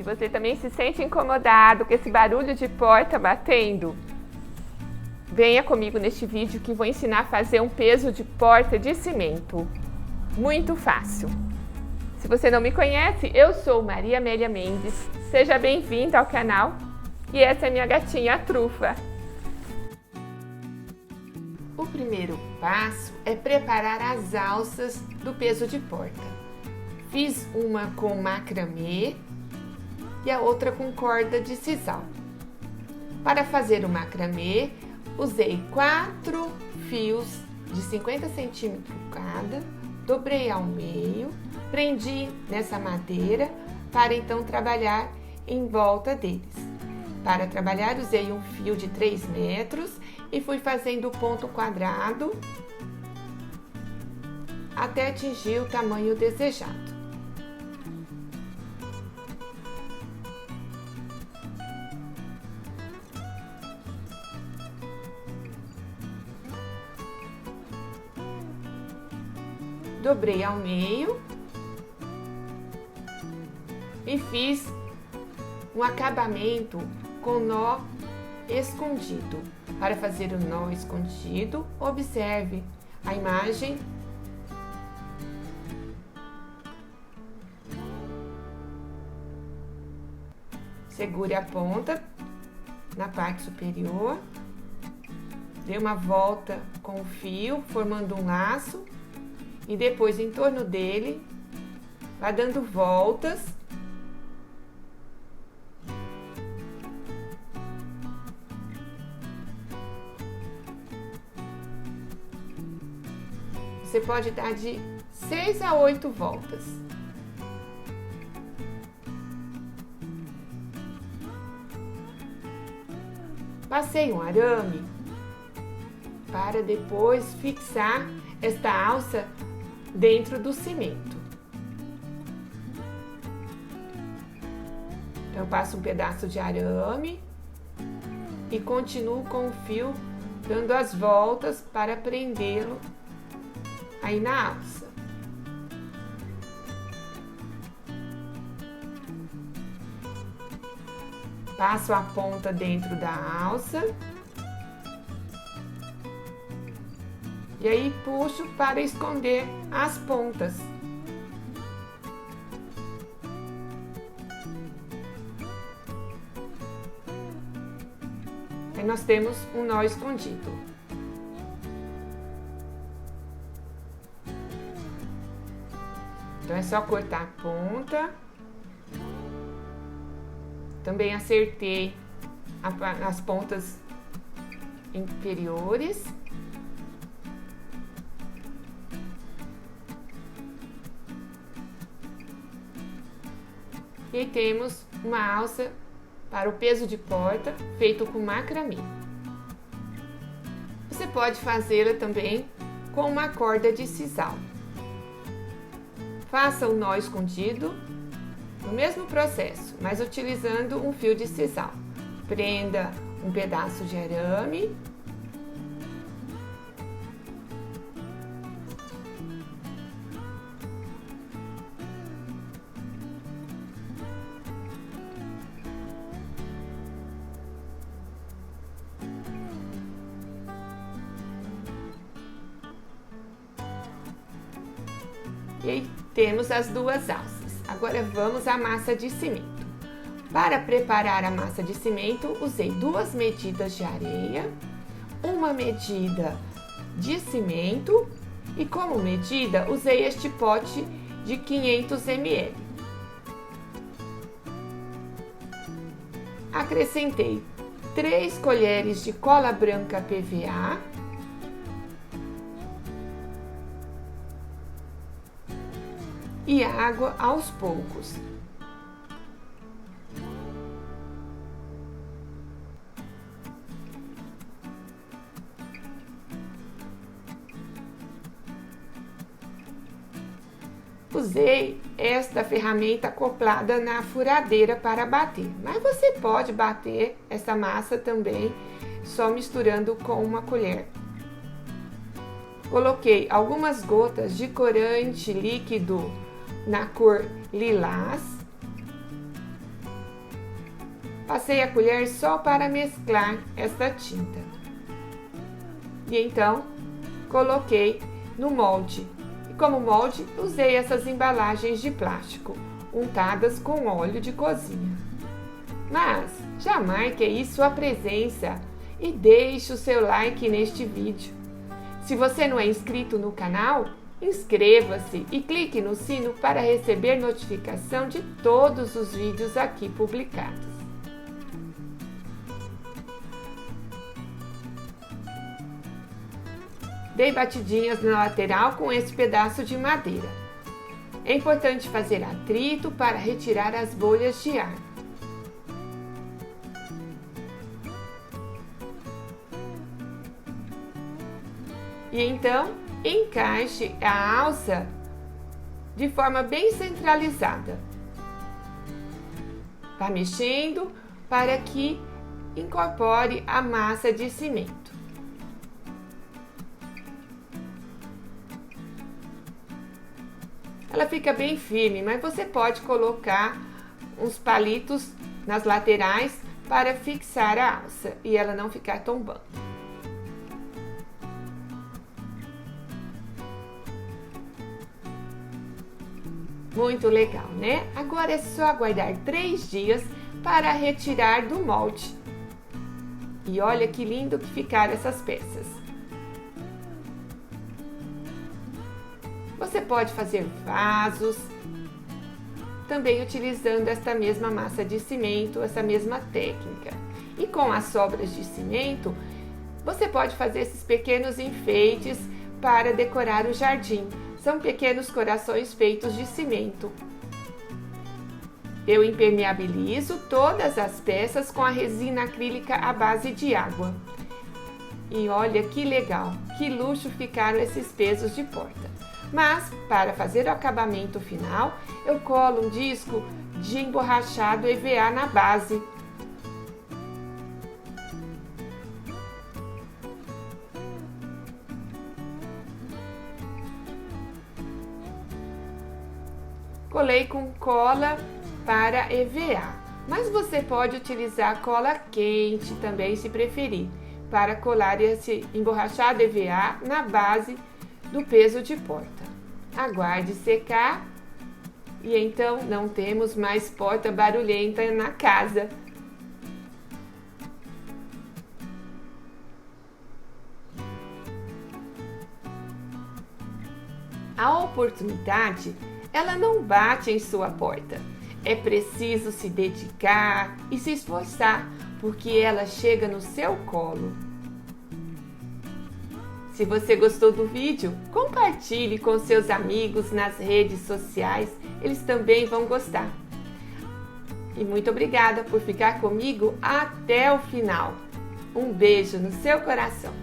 você também se sente incomodado com esse barulho de porta batendo, venha comigo neste vídeo que vou ensinar a fazer um peso de porta de cimento. Muito fácil. Se você não me conhece, eu sou Maria Amélia Mendes. Seja bem-vindo ao canal. E essa é minha gatinha, a Trufa. O primeiro passo é preparar as alças do peso de porta. Fiz uma com macramê e a outra com corda de sisal. Para fazer o macramê, usei 4 fios de 50 centímetros cada, dobrei ao meio, prendi nessa madeira para então trabalhar em volta deles. Para trabalhar, usei um fio de 3 metros e fui fazendo o ponto quadrado até atingir o tamanho desejado. Dobrei ao meio e fiz um acabamento com nó escondido. Para fazer o nó escondido, observe a imagem. Segure a ponta na parte superior, dê uma volta com o fio, formando um laço, e depois em torno dele, vá dando voltas. Você pode dar de 6 a 8 voltas. Passei um arame para depois fixar esta alça dentro do cimento. Então, eu passo um pedaço de arame e continuo com o fio dando as voltas para prendê-lo aí na alça. Passo a ponta dentro da alça. E aí puxo para esconder as pontas. Aí nós temos um nó escondido. Então é só cortar a ponta. Também acertei as pontas inferiores. E aí temos uma alça para o peso de porta feito com macramê. Você pode fazê-la também com uma corda de sisal. Faça o nó escondido no mesmo processo, mas utilizando um fio de sisal. Prenda um pedaço de arame. E aí temos as duas alças. Agora vamos à massa de cimento. Para preparar a massa de cimento, usei 2 medidas de areia, uma medida de cimento e como medida usei este pote de 500 ml. Acrescentei 3 colheres de cola branca PVA, e água aos poucos. Usei esta ferramenta acoplada na furadeira para bater, mas você pode bater essa massa também só misturando com uma colher. Coloquei algumas gotas de corante líquido na cor lilás Passei a colher só para mesclar esta tinta. E então, coloquei no molde. E como molde, usei essas embalagens de plástico, untadas com óleo de cozinha. Mas já marque aí sua presença e deixe o seu like neste vídeo. Se você não é inscrito no canal, inscreva-se e clique no sino para receber notificação de todos os vídeos aqui publicados. Dei batidinhas na lateral com esse pedaço de madeira. É importante fazer atrito para retirar as bolhas de ar. E então, encaixe a alça de forma bem centralizada. Vá mexendo para que incorpore a massa de cimento. Ela fica bem firme, mas você pode colocar uns palitos nas laterais para fixar a alça e ela não ficar tombando. Muito legal, né? Agora é só aguardar 3 dias para retirar do molde. E olha que lindo que ficaram essas peças. Você pode fazer vasos, também utilizando esta mesma massa de cimento, essa mesma técnica. E com as sobras de cimento, você pode fazer esses pequenos enfeites para decorar o jardim. São pequenos corações feitos de cimento. Eu impermeabilizo todas as peças com a resina acrílica à base de água. E olha que legal, que luxo ficaram esses pesos de porta. Mas, para fazer o acabamento final, eu colo um disco de emborrachado EVA na base. Colei com cola para EVA, mas você pode utilizar cola quente também, se preferir, para colar esse emborrachado EVA na base do peso de porta. Aguarde secar e então não temos mais porta barulhenta na casa. A oportunidade, ela não bate em sua porta. É preciso se dedicar e se esforçar, porque ela chega no seu colo. Se você gostou do vídeo, compartilhe com seus amigos nas redes sociais, eles também vão gostar. E muito obrigada por ficar comigo até o final. Um beijo no seu coração.